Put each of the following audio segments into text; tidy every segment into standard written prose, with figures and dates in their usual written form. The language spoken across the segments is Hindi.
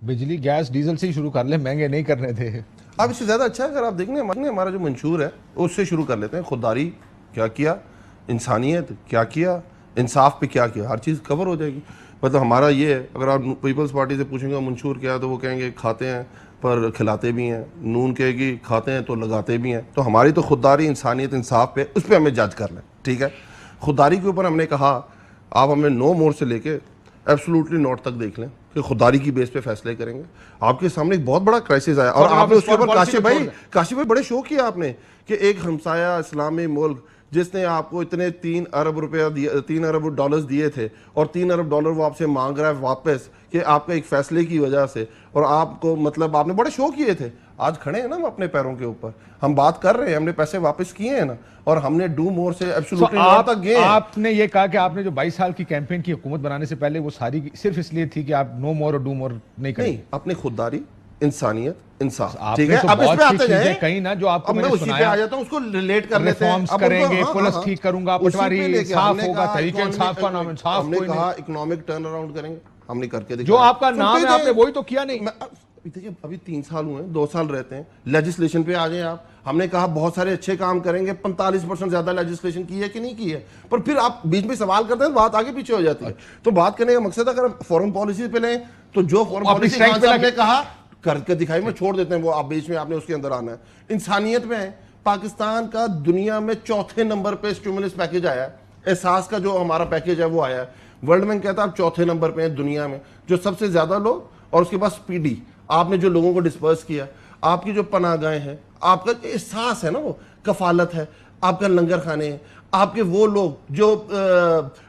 बिजली गैस डीजल से ही शुरू कर ले, महंगे नहीं करने थे। अब इससे ज़्यादा अच्छा है अगर आप देखने हमारा जो मंशूर है उससे शुरू कर लेते हैं। खुददारी क्या किया, इंसानियत क्या किया, इंसाफ पे क्या किया, हर चीज़ कवर हो जाएगी। मतलब हमारा ये है, अगर आप पीपल्स पार्टी से पूछेंगे मंशूर क्या है तो वो कहेंगे खाते हैं पर खिलाते भी हैं, नून कहेगी खाते हैं तो लगाते भी हैं। तो हमारी तो खुददारी, इंसानियत, इंसाफ पे उस पर हमें जज कर लें, ठीक है। खुददारी के ऊपर हमने कहा आप हमें नो मोर से लेके एब्सोल्युटली नॉट तक देख लें कि खुददारी की बेस पे फैसले करेंगे। आपके सामने एक बहुत बड़ा क्राइसिस आया और आपने उसके ऊपर काशिफ भाई बड़े शो किया आपने कि एक हमसाया इस्लामी मुल्क जिसने आपको इतने 3 अरब रुपया दिए, 3 अरब डॉलर्स दिए थे और 3 अरब डॉलर वो आपसे मांग रहा है वापस कि आपके एक फैसले की वजह से, और आपको मतलब आपने बड़े शो किए थे। आज खड़े हैं ना हम अपने पैरों के ऊपर, हम बात कर रहे हैं, हमने पैसे वापस किए हैं ना, और हमने डू मोर से एब्सोल्युटली नॉट तक गए। आपने ये कहा कि आपने जो 22 साल की कैंपेन की हुकूमत बनाने से पहले वो सारी सिर्फ इसलिए थी कि आप नो मोर और डू मोर नहीं करें। नहीं, अपनी खुददारी, इंसानियत, इंसाफ, ठीक है। अब इस पे आते जाएं कहीं ना जो आपको मैंने सुनाया, आ जाता हूं, उसको रिलेट कर लेते हैं। रिफॉर्म्स करेंगे, पुलिस ठीक करूंगा, पटवारी साफ होगा, तरीके इंसाफ का नाम इंसाफ, हमने कहा इकोनॉमिक टर्न अराउंड करेंगे, हमने करके दिखाया। जो आपका नाम है आपने वही तो किया नहीं। देखिए अभी 3 साल हुए हैं, 2 साल रहते हैं, लेजिस्लेशन पे आ जाए आप। हमने कहा बहुत सारे अच्छे काम करेंगे, 45% ज्यादा लेजिस्लेशन की है कि नहीं की है, पर फिर आप बीच में सवाल करते हैं, बात आगे पीछे हो जाती है। तो बात करने का मकसद अगर फॉरेन पॉलिसी पे लें तो जो फॉरेन पॉलिसी ने कहा करके दिखाई में छोड़ देते हैं, वो आप बीच में आपने उसके अंदर आना है। इंसानियत में है, पाकिस्तान का दुनिया में 4थे नंबर पे स्टिमुलस पैकेज आया है, एहसास का जो हमारा पैकेज है वो आया है। वर्ल्ड बैंक कहता है आप 4थे नंबर पे हैं दुनिया में, जो सबसे ज्यादा लोग, और उसके बाद स्पीडी आपने जो लोगों को डिस्पर्स किया, आपकी जो पनाहगाहें हैं, आपका एहसास है ना, वो कफालत है, आपका लंगर खाने हैं, आपके वो लोग जो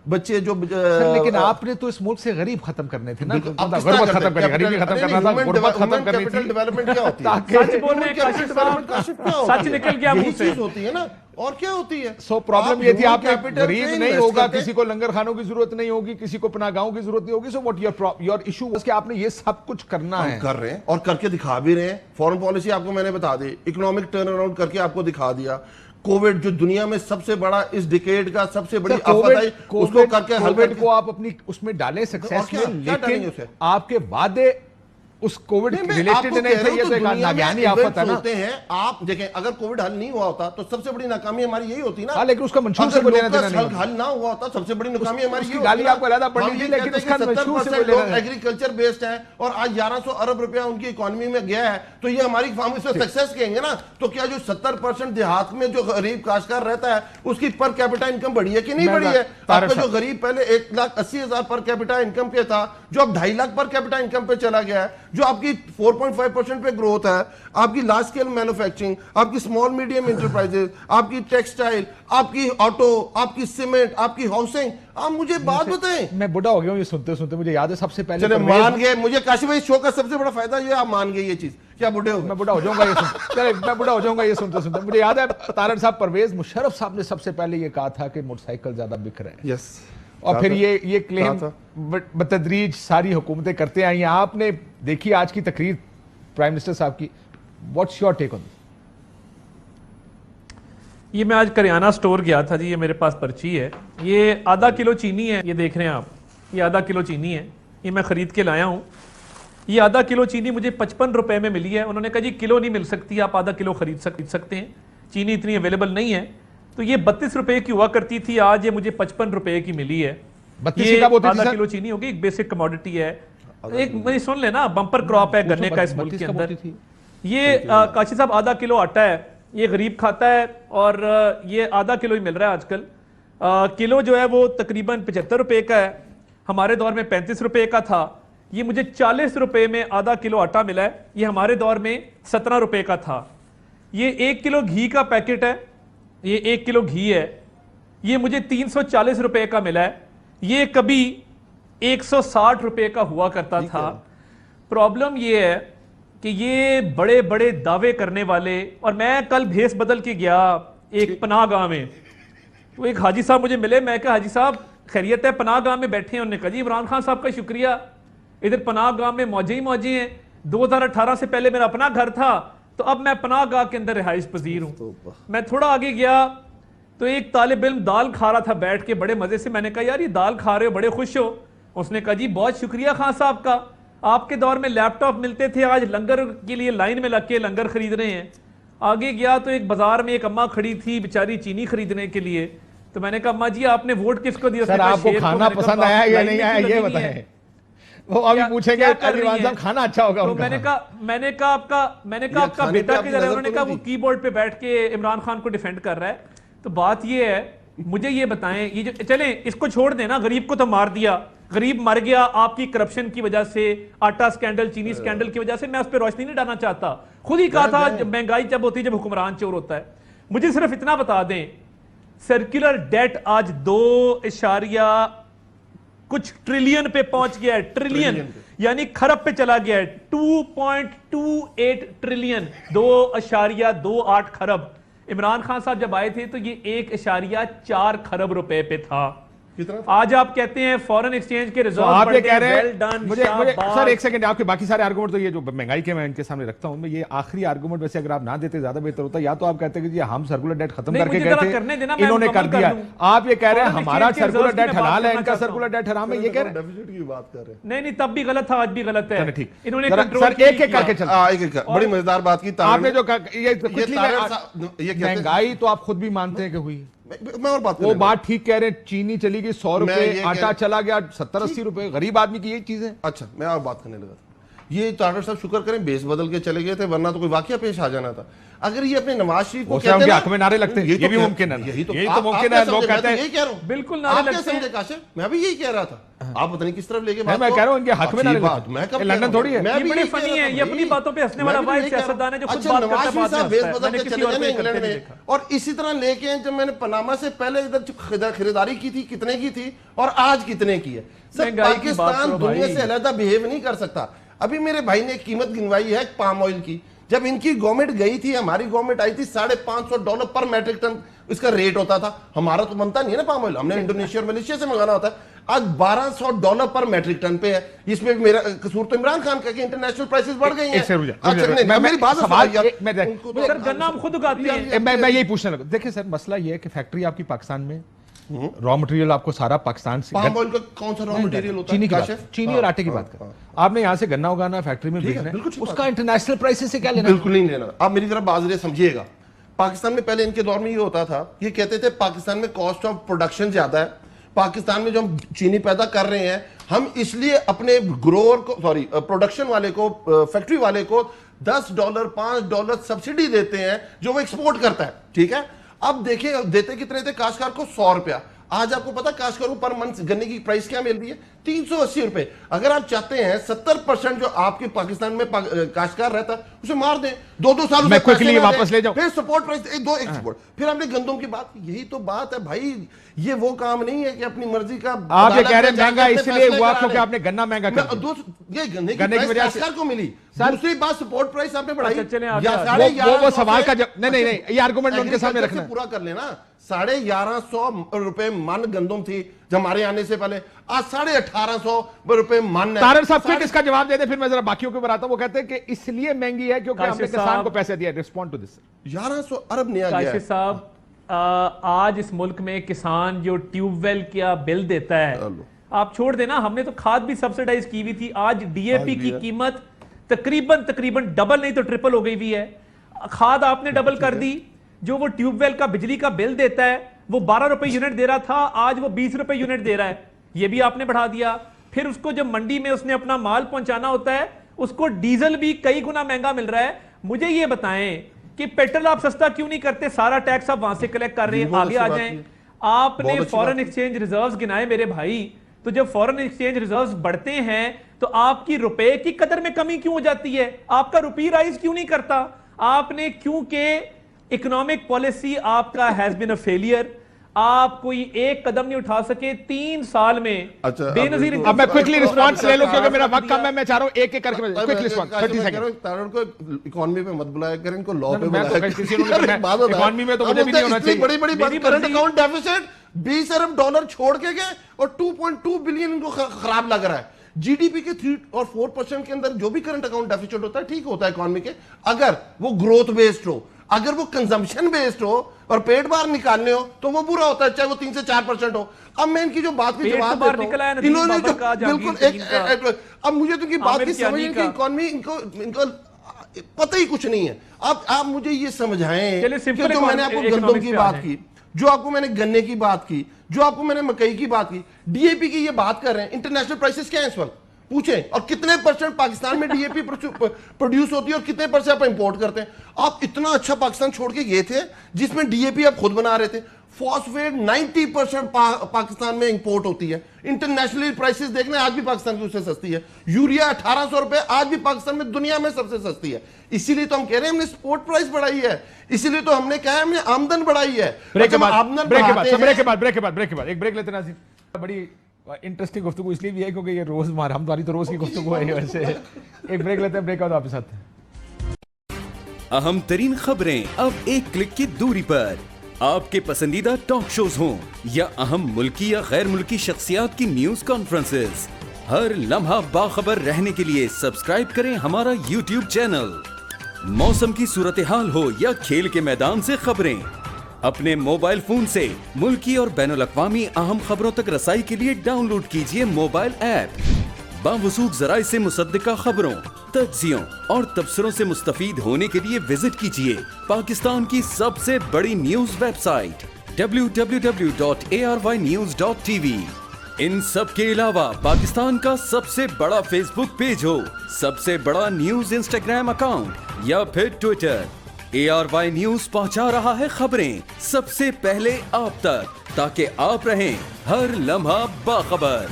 बच्चे जो लेकिन आपने तो इस मुल्क से गरीब खत्म करने थे ना, गुर्बत खत्म करनी, गरीबी खत्म करना था, गुर्बत खत्म करनी थी। डेवलपमेंट क्या होती है? सच बोल रहे हैं सच निकल गया मुंह से होती है ना, और क्या होती है? सो प्रॉब्लम ये थी आपने गरीब नहीं होगा, किसी को लंगर खानों की जरूरत नहीं होगी, किसी को पनाहगाहों की जरूरत नहीं होगी। So what your issue was कि आपने ये सब कुछ करना है, कर रहे हैं और करके दिखा भी रहे हैं। फॉरेन पॉलिसी आपको मैंने बता दी, इकोनॉमिक टर्न अराउंड करके आपको दिखा दिया। कोविड जो दुनिया में सबसे बड़ा इस डिकेड का सबसे बड़ी आफत है, उसको करके कोविड को आप अपनी उसमें डालें सक्सेस में, लेकिन आपके वादे उस कोविड रिलेटेड नहीं थे। ये तो एक नागानी आफत है ना। होते हैं आप देखें, अगर कोविड हल नहीं हुआ होता तो सबसे बड़ी नाकामी हमारी यही होती ना। लेकिन उसका मंशूर से लेना देना नहीं, हल ना हुआ होता सबसे बड़ी नाकामी हमारी ये गाली आपको अलग पड़ी थी, लेकिन उसका मंशूर से लोग एग्रीकल्चर बेस्ड है और आज 1100 अरब रुपया उनकी इकोनॉमी में गया है, तो ये हमारी फार्म इसमें सक्सेस कहेंगे ना। तो क्या जो 70% देहात में जो गरीब काश्तकार रहता है उसकी पर कैपिटा इनकम बढ़ी है कि नहीं बढ़ी है? आपका जो गरीब पहले 1,80,000 पर कैपिटा इनकम पे था, जो अब 2.5 लाख पर कैपिटा इनकम पे चला गया है, जो आपकी 4.5% पे ग्रोथ है, आपकी लार्ज स्केल मैन्युफैक्चरिंग, आपकी स्मॉल मीडियम इंटरप्राइजेस, आपकी टेक्सटाइल, आपकी ऑटो, आपकी सीमेंट, आपकी हाउसिंग। आप मुझे बात बताएं। मैं बुढ़ा हो गया हूं ये सुनते सुनते, मुझे याद है सबसे पहले चले मान गए, मुझे काशिफ भाई शो का सबसे बड़ा फायदा ये आप मान गए ये चीज, क्या बुढ़े हो? मैं बुढ़ा हो जाऊंगा ये चले मैं बुढ़ा हो जाऊंगा ये सुनते सुनते। मुझे याद है तारड़ साहब, परवेज मुशर्रफ साहब ने सबसे पहले ये कहा था कि मोटरसाइकिल ज्यादा बिक रहे हैं। यस, और फिर ये क्लेम बतदरीज सारी हुकूमतें करते आई हैं। आपने देखी आज की तकरीर प्राइम मिनिस्टर साहब की, what's your take on this? ये मैं आज करियाना स्टोर गया था जी, ये मेरे पास पर्ची है, ये आधा किलो चीनी है, ये देख रहे हैं आप, ये आधा किलो चीनी है, ये मैं खरीद के लाया हूँ। ये आधा किलो चीनी मुझे 55 रुपए में मिली है। उन्होंने कहा जी किलो नहीं मिल सकती, आप आधा किलो खरीद सकते हैं, चीनी इतनी अवेलेबल नहीं है। तो ये 32 रुपए की हुआ करती थी, आज ये मुझे 55 रुपए की मिली है। ये आधा किलो चीनी होगी, एक बेसिक कमोडिटी है, एक मेरी सुन लेना, बम्पर क्रॉप है गन्ने का इस मुल्क के अंदर। ये काशी साहब आधा किलो आटा है, ये गरीब खाता है, और ये आधा किलो ही मिल रहा है आजकल। किलो जो है वो तकरीबन 75 रुपए का है, हमारे दौर में 35 रुपए का था। ये मुझे 40 रुपए में आधा किलो आटा मिला है, ये हमारे दौर में 17 रुपए का था। ये 1 किलो घी का पैकेट है, ये 1 किलो घी है, ये मुझे 340 रुपए का मिला है, ये कभी 160 रुपए का हुआ करता था। प्रॉब्लम ये है कि ये बड़े बड़े दावे करने वाले, और मैं कल भेस बदल के गया एक पनाह गांव में, तो एक हाजी साहब मुझे मिले, मैं कहा हाजी साहब खैरियत है, पनाह गांव में बैठे हैं? उन्होंने कहा जी इमरान खान साहब का शुक्रिया, इधर पनाह गांव में मौजे ही मौजे हैं। 2018 से पहले मेरा अपना घर था, तो अब मैं पनाह गांव के अंदर रिहाइश पजीर हूं। मैं थोड़ा आगे गया तो एक तालिब इल्म दाल खा रहा था बैठ के बड़े मजे से। मैंने कहा यार ये दाल खा रहे हो, बड़े खुश हो? उसने कहा जी बहुत शुक्रिया खान साहब का। आपके दौर में लैपटॉप मिलते थे, आज लंगर के लिए लाइन में लग के लंगर खरीद रहे हैं। आगे गया तो एक बाजार में एक अम्मा खड़ी थी बेचारी चीनी खरीदने के लिए, तो मैंने कहा अम्मा जी आपने वोट किसको दिया? सर आपको खाना पसंद आया या नहीं आया ये बताएं। वो अभी पूछेंगे अलीवान साहब खाना अच्छा होगा तो उनका। मैंने कहा आपका बेटा किधर है? उन्होंने कहा वो कीबोर्ड पे बैठ के इमरान खान को डिफेंड कर रहा है। तो बात ये है, मुझे ये बताएं, ये जो चलें इसको छोड़ देना, गरीब को तो मार दिया, गरीब मर गया आपकी करप्शन की वजह से, आटा स्कैंडल, चीनी स्कैंडल की वजह से। मैं उस पर रोशनी नहीं डालना चाहता, खुद ही कहा था महंगाई जब होती है जब हुक्मरान चोर होता है। मुझे सिर्फ इतना बता दें, सर्कुलर डेट आज 2 कुछ ट्रिलियन पे पहुंच गया है, ट्रिलियन यानी खरब पे चला गया है, 2.28 ट्रिलियन, 2.28 खरब। इमरान खान साहब जब आए थे तो ये 1.4 खरब रुपए पे था। आज आप कहते हैं फॉरेन एक्सचेंज के रिजर्व आप ये कह रहे हैं, मुझे शाबाश। सर एक सेकंड, आपके बाकी सारे आर्गुमेंट तो ये जो महंगाई के मैं इनके सामने रखता हूं, मैं ये आखिरी आर्गुमेंट वैसे अगर आप ना देते ज्यादा बेहतर होता। या तो आप कहते हैं कि हम सर्कुलर डेट खत्म नहीं, करके मुझे गए जरा थे, करने देना, मैं इन्होंने कर मुकम्मल दिया। कर लूं। आप ये कह रहे हैं फॉरेन हमारा एक्सचेंज के सर्कुलर रिजर्व्स की डेट मैं हलाल है, बात इनका करना सर्कुलर डेट हराम है, ये कह रहे हैं। डेफिसिट की बात कर रहे हैं। नहीं तब भी गलत था, आज भी गलत है। ठीक, इन्होंने जरा कंट्रोल सर एक एक करके चलते। एक बड़ी मजेदार बात की आपने जो ये कहते महंगाई तो आप खुद भी मानते हैं कि हुई, मैं और बात वो बात ठीक कह रहे हैं, चीनी चली गई 100 रुपए, मैं ये आटा चला गया 70-80 रुपए, गरीब आदमी की यही चीज है। अच्छा मैं और बात करने लगा था। ये तारड़ साहब शुक्र करें बेस बदल के चले गए थे, वरना तो कोई वाकया पेश आ जाना था। अगर ये अपने नवाज शरीफ को कहते उनके हैं हक में नारे लगते हैं, ये भी मुमकिन है, यही तो मुमकिन है। लोग कहते हैं यही कह रहा हूं, बिल्कुल नारे आप क्या लगते हैं। समझे काशिफ? मैं भी यही कह रहा था, आप पता नहीं किस तरफ लेके मैं कह रहा हूं इनके हक में नारे लगते हैं। मैं कब लंदन थोड़ी है। ये बड़े फनी है, ये अपनी बातों पे हंसने वाला वाइस सियासतदान है जो खुद अच्छा बात नवाज करता शरीफ साहब बेस बदल मैंने के किसी चले और गए को इंग्लैंड करते नहीं में, देखा। और इसी तरह लेके हैं। जब मैंने पनामा से पहले इधर खरीदारी की थी कितने की थी और आज कितने की है। सर महंगाई की बात पाकिस्तान करो दुनिया भाई। से अलग बिहेव नहीं कर सकता। अभी मेरे भाई ने कीमत गिनवाई है पाम ऑयल की, जब इनकी गवर्नमेंट गई थी, हमारी गवर्नमेंट आई थी, $550 पर मैट्रिक टन इसका रेट होता था। हमारा तो बनता नहीं है ना पाम ऑयल, हमने इंडोनेशिया और मलेशिया से मंगाना होता है। आज $1200 पर मैट्रिक टन पे है। इसमें मेरा कसूर तो इमरान खान का कि इंटरनेशनल प्राइसेस बढ़ गई हैं। अच्छा मेरी बात सर गन्ना हम खुद उगाते हैं। मैं यही पूछने लगा। देखिए सर मसला ये है कि फैक्ट्री आपकी पाकिस्तान में, रॉ मटेरियल आपको सारा पाकिस्तान से, पाम ऑयल का कौन सा रॉ मटेरियल होता है? चीनी की बात, चीनी और आटे की बात कर, आपने यहाँ से गन्ना उगाना फैक्ट्री में बेचना है, उसका इंटरनेशनल प्राइसेस से क्या लेना? बिल्कुल नहीं लेना। आप मेरी तरफ बात समझिएगा। पाकिस्तान में पहले इनके दौर में ये होता था, ये कहते थे पाकिस्तान में कॉस्ट ऑफ प्रोडक्शन ज्यादा है, पाकिस्तान में जो हम चीनी पैदा कर रहे हैं हम इसलिए अपने ग्रोअर को, सॉरी प्रोडक्शन वाले को, फैक्ट्री वाले को $10 $5 सब्सिडी देते हैं जो वो एक्सपोर्ट करता है। ठीक है, अब देखें देते कितने थे काश्तकार को? $100। आज आपको पता काश्तकार को पर मंथ गन्ने की प्राइस क्या मिल रही है? $380। अगर आप चाहते हैं 70% जो आपके पाकिस्तान में काश्तकार रहता है उसे मार दें, 2-2 साल मैं क्विकली वापस ले जाऊं, फिर सपोर्ट प्राइस एक्सपोर्ट, फिर हमने गंदम की बात, यही तो बात है भाई। ये वो काम नहीं है कि अपनी मर्जी का आप ये कह रहे हैं महंगा इसलिए हुआ क्योंकि आपने गन्ना महंगा कर दिया, ये गन्ने की गन्ने की प्राइस वजह से काश्तकार को मिली। दूसरी बात सपोर्ट प्राइस आपने बढ़ाई। वो सवाल का नहीं ये आर्गुमेंट उनके सामने रखना पूरा कर लेना। 1150 रुपए मन गंदम थी जब हमारे आने से पहले, आज 1850 रुपए मन है। तारड़ साहब फिर इसका जवाब दे दे, फिर मैं जरा बाकियों को बताता हूं। वो कहते हैं कि इसलिए महंगी है क्योंकि हमने किसान को पैसे दिया। Respond to this. 1100 अरब नया गया है साहब। आज इस मुल्क में किसान जो ट्यूबवेल का बिल देता है, आप छोड़ देना, हमने तो खाद भी सब्सिडाइज की हुई थी। आज डीएपी की कीमत तकरीबन डबल नहीं तो ट्रिपल हो गई हुई है। खाद आपने डबल कर दी। जो वो ट्यूबवेल का बिजली का बिल देता है वो 12 रुपए यूनिट दे रहा था, आज वो 20 रुपए यूनिट दे रहा है, ये भी आपने बढ़ा दिया। फिर उसको जब मंडी में उसने अपना माल पहुंचाना होता है उसको डीजल भी कई गुना महंगा मिल रहा है। मुझे ये बताएं कि पेट्रोल आप सस्ता क्यों नहीं करते? सारा टैक्स आप वहां से कलेक्ट कर रहे हैं, आगे आ जाएं। आपने फॉरेन एक्सचेंज रिजर्व्स गिनाए मेरे भाई, तो जब फॉरेन एक्सचेंज रिजर्व्स बढ़ते हैं तो आपकी रुपए की कदर में कमी क्यों हो जाती है? आपका रुपी राइज क्यों नहीं करता? आपने क्योंकि इकोनॉमिक पॉलिसी आपका हैज बीन अ फेलियर, आप कोई एक कदम नहीं उठा सके 3 साल में। अच्छा, बेनजीर। अब मैं क्विकली रिस्पांस ले लूं क्योंकि मेरा वक्त कम है, मैं चाह रहा हूं एक करके क्विक रिस्पांस 30 सेकंड। तारड़ को इकोनॉमी पे मत बुलाया करें, इनको लॉ पे मैं बुलाया करें। इकोनॉमी में तो मुझे भी नहीं होना चाहिए। बड़ी बात, करंट अकाउंट डेफिसिट $20 अरब छोड़ के गए और 2.2 बिलियन इनको खराब लग रहा है। जीडीपी के 3 और 4% के अंदर जो भी करंट अकाउंट डेफिसिट होता है ठीक होता है इकोनॉमी के, अगर वो ग्रोथ बेस्ड हो, अगर वो कंजम्पशन बेस्ड हो और पेट बाहर निकालने हो तो वो बुरा होता है, चाहे वो 3 से 4% हो। अब मैं इनकी जो बात की पेट जवाब तो बाहर देता निकला है, हूं, नदीम इन्होंने जो बाबर का, बिल्कुल जहांगीर तरीन का, अब मुझे तो की बात आमिर की समझ कियानी इनकी का। इकोनॉमी इनको पता ही कुछ नहीं है। अब आप मुझे ये समझाएं चलिए, कि simple जो मैंने आपको गंदम economics की पे बात आ जाएं। की, जो आपको मैंने गन्ने की बात की, जो आपको मैंने मकई की बात की, डीएपी की ये बात कर रहे हैं, इंटरनेशनल प्राइसेस क्या है इस वक्त पूछें, और कितने % पाकिस्तान में डीएपी प्रोड्यूस होती है और कितने % आप इंपोर्ट करते हैं। आप इतना अच्छा पाकिस्तान छोड़ के गए थे जिसमें डीएपी आप खुद बना रहे थे। फॉस्फेट 90% पाकिस्तान में इंपोर्ट होती है। इंटरनेशनल प्राइसेस देखना, आज भी पाकिस्तान की उससे सस्ती है। यूरिया 1800 रुपए आज भी पाकिस्तान में दुनिया में सबसे सस्ती है। इसीलिए तो हम कह रहे हैं हमने स्पोर्ट प्राइस बढ़ाई है, इसीलिए तो हमने कहा है हमने आमदन बढ़ाई है। ब्रेक के बाद आमदन एक ब्रेक लेते नाज़रीन। बड़ी इंटरेस्टिंग गुफ्तगू इसलिए भी है क्योंकि ये रोज हमारी तो रोज की गुफ्तगू है वैसे। एक ब्रेक लेते हैं, ब्रेक बाद वापस आते हैं। अहम तरीन खबरें अब एक क्लिक की दूरी पर, आपके पसंदीदा टॉक शोज हों या अहम मुल्की या गैर मुल्की शख्सियात की न्यूज कॉन्फ्रेंसेस, हर लम्हा बाखबर रहने के लिए सब्सक्राइब करें हमारा YouTube चैनल। मौसम की सूरत हाल हो या खेल के मैदान से खबरें, अपने मोबाइल फोन से मुल्की और बैनुल अक़वामी अहम खबरों तक रसाई के लिए डाउनलोड कीजिए मोबाइल ऐप। बावसूख ज़राए से मुसद्दिका खबरों, तज्ज़ियों और तबसरों से मुस्तफ़ीद होने के लिए विजिट कीजिए पाकिस्तान की सबसे बड़ी न्यूज वेबसाइट www.arYnews.tv। इन सब के अलावा पाकिस्तान का सबसे बड़ा फेसबुक पेज हो, सबसे बड़ा न्यूज इंस्टाग्राम अकाउंट या फिर ट्विटर, ARY न्यूज पहुंचा रहा है खबरें सबसे पहले आप तक, ताकि आप रहें हर लम्हा बाखबर।